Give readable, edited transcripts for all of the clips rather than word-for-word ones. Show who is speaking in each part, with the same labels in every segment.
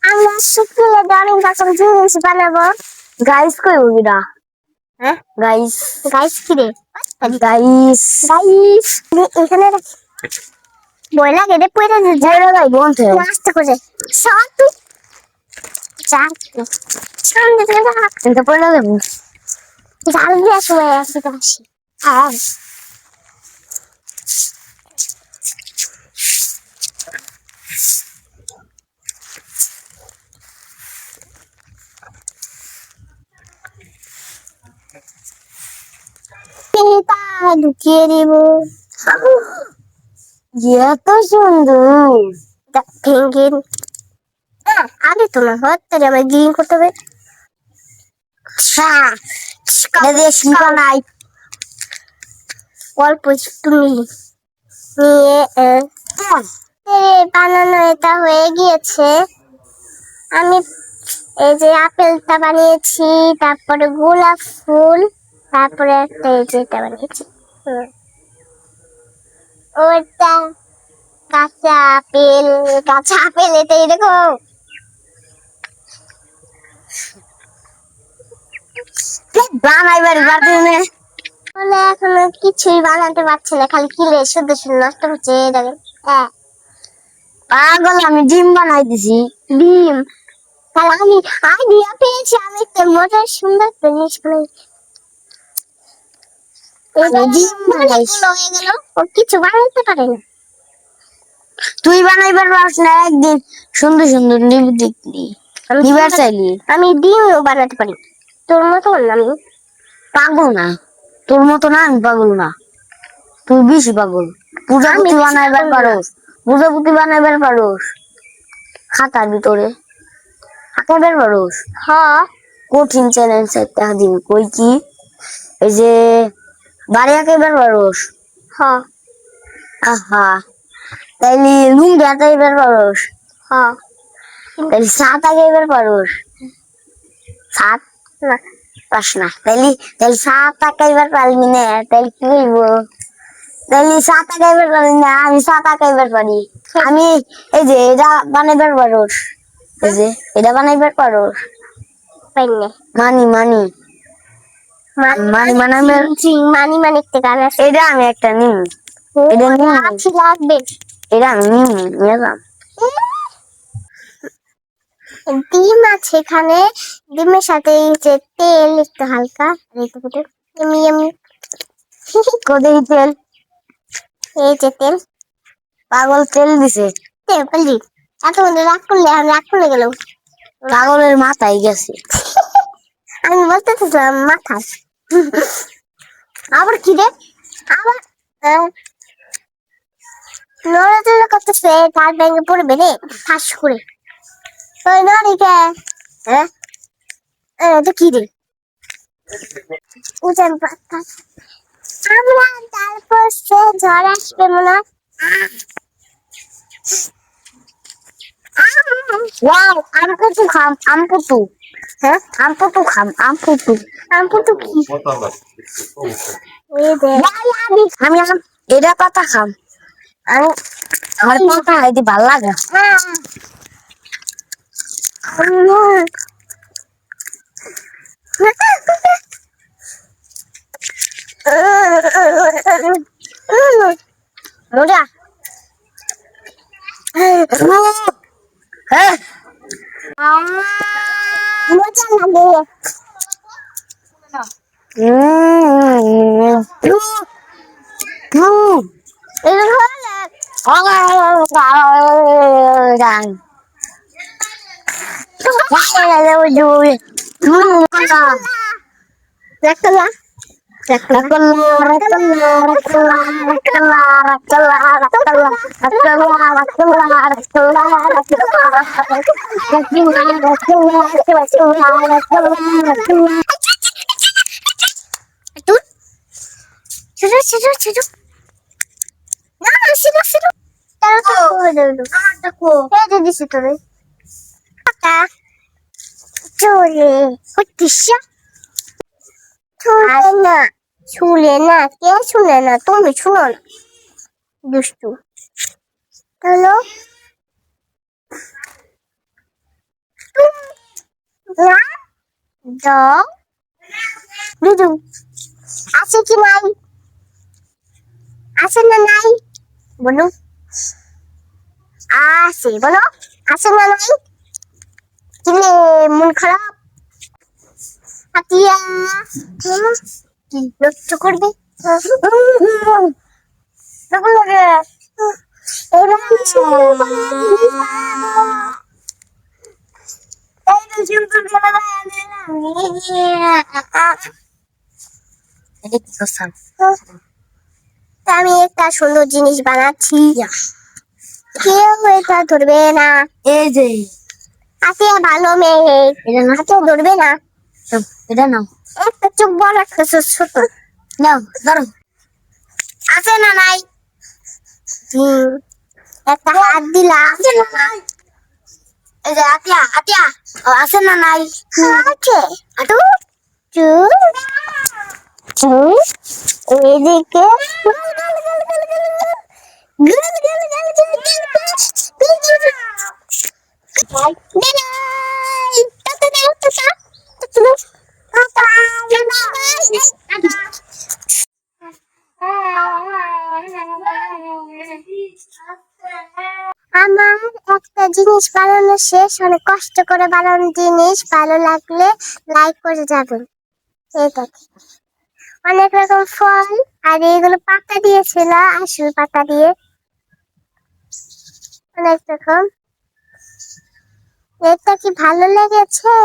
Speaker 1: আমরা শুকিয়ে অনেক রকম জিনিস বানাবো।
Speaker 2: গাইস কই ওগিরা?
Speaker 1: হ্যাঁ
Speaker 2: গাইস
Speaker 1: গাইস কি রে?
Speaker 2: গাইস
Speaker 1: গাইস এখানে বই লাগে রে পড়ে
Speaker 2: যারা ভাই বলতে
Speaker 1: আস্তে করে সব তুই চার সামনে থেকে
Speaker 2: এটা পড়ে যাবো।
Speaker 1: জাল দিয়ে সময় আসি আসি হ্যাঁ ঢুকিয়ে দিব।
Speaker 2: এত সুন্দর
Speaker 1: পেঙ্গিন আগে তো না হতে আমার গ্রিন করতে হবে।
Speaker 2: শিখা নাই
Speaker 1: অল্প তুমি নিয়ে বানানো এটা হয়ে গিয়েছে। আমি এই যে আপেলটা বানিয়েছি, তারপরে গোলাপ ফুল, তারপরে একটা এই যে এটা বানিয়েছি ওটা কাঁচা আপেল। কাঁচা আপেল এটা এরকম
Speaker 2: বানাইবার পারতেনে
Speaker 1: বলে এখনো কিছুই বানাতে পারছি না, খালি কিলে শুধু শুধু নষ্ট হচ্ছে। দেখেন
Speaker 2: পাগল আমি ডিম বানাই দিছি।
Speaker 1: ডিম তাহলে আমি আইডিয়া পেয়েছি, আমি একটা মজার সুন্দর জিনিস বানাই।
Speaker 2: ডিম বানাই
Speaker 1: হয়ে গেল, ও কিছু বানাইতে পারে না।
Speaker 2: তুই বানাইবার পারছ না? একদিন সুন্দর সুন্দর ডিম দেখলি নিবার চাইলি।
Speaker 1: আমি ডিমও বানাতে পারি তোর মতো না। আমি
Speaker 2: পাগল না, তোর মতো না, আমি পাগল না, তুই বেশি পাগল। প্রজাপতি বানাইবার পারোস, প্রজাপতি বানাইবার পারোস, খাতার ভিতরে আঁকাইবার পারোস।
Speaker 1: হ্যাঁ
Speaker 2: কঠিন চ্যালেঞ্জ একটা দিন কই কি এই যে বাড়ি আঁকাইবার পারোস।
Speaker 1: হ্যাঁ
Speaker 2: আহা তাইলে লুঙ্গি আঁকাইবার পারোস।
Speaker 1: হ্যাঁ
Speaker 2: তাইলে সাত আঁকাইবার পারোস। সাত
Speaker 1: না
Speaker 2: পাস না, তাইলে তাইলে সাত আঁকাইবার পারবি না, তাইলে কি হইব? তাইলে সাত আঁকাইবার পারবি না, আমি সাত আঁকাইবার পারি। আমি এই যে এটা বানাইবার পারোস, এই যে এটা বানাইবার পারোস।
Speaker 1: পাইনে
Speaker 2: মানি মানি মানি বানাইবার
Speaker 1: মানি মানি থেকে আমি
Speaker 2: এটা আমি একটা নিম, এটা নিম,
Speaker 1: আছি লাগবে।
Speaker 2: এটা আমি নিম নিলাম।
Speaker 1: ডিম আছে এখানে, ডিমের সাথে এই যে তেল একটু হালকা আমি আমি
Speaker 2: কোথায় তেল?
Speaker 1: এই যে তেল,
Speaker 2: পাগল তেল দিছে।
Speaker 1: তেল পালি এত রাগ করলে আমি রাগ করে গেল।
Speaker 2: পাগলের মাথায় গেছে।
Speaker 1: আমি বলতে চাইছিলাম মাথা আবার কি রে আবার নড়াচড়া করতেছে, তার ব্যাঙ্গে পড়বে রে ঠাস করে। ওই নড়িকে হ্যাঁ এটা কি রে উজান পাতা। আমরা তারপর সে ঝড় আসবে মনে হয়।
Speaker 2: ওয়াও আমপুতু খাম, আমপুতু।
Speaker 1: হ্যাঁ
Speaker 2: আমপুতু খাম, আমপুতু।
Speaker 1: আমপুতু কি? এই যে
Speaker 2: আমি এটা পাতা খাম। আমি আমার পাতা খাইতে ভালো লাগে।
Speaker 1: মজা
Speaker 2: হ্যাঁ
Speaker 1: মজা লাগে। শুনে না কে শুনে না, তুমি শুনো না দুষ্টু। হ্যালো ড দুদু আছে কি নাই? আছে না নাই? বলো। আছে বলো। আছে না নাই? কিনে মন খারাপ? আতিয়া কি লক্ষ্য করবে? আমি একটা সুন্দর জিনিস বানাচ্ছি, কেউ এটা ধরবে না।
Speaker 2: এই যে
Speaker 1: আতে ভালো মেয়ে,
Speaker 2: এটা না,
Speaker 1: হাতে ধরবে না।
Speaker 2: এটা নাও,
Speaker 1: একটা চোখ বড়, একটা চোখ ছোট।
Speaker 2: নাও ধরো।
Speaker 1: আছে না নাই? একটা হাত দিলা।
Speaker 2: এই যে আতিয়া, আতিয়া, ও আছে না নাই?
Speaker 1: আছে। আটু এদিকে আমার একটা জিনিস বানানো শেষ, অনেক কষ্ট করে বানানো জিনিস। ভালো লাগলে লাইক করে যাবেন। এই দেখেন অনেক রকম ফল, আর এইগুলো পাতা দিয়েছিল, আসল পাতা দিয়ে অনেক রকম। এটা কি ভালো লেগেছে?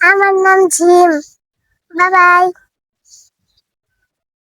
Speaker 1: আমার নাম ঝিম। Bye bye.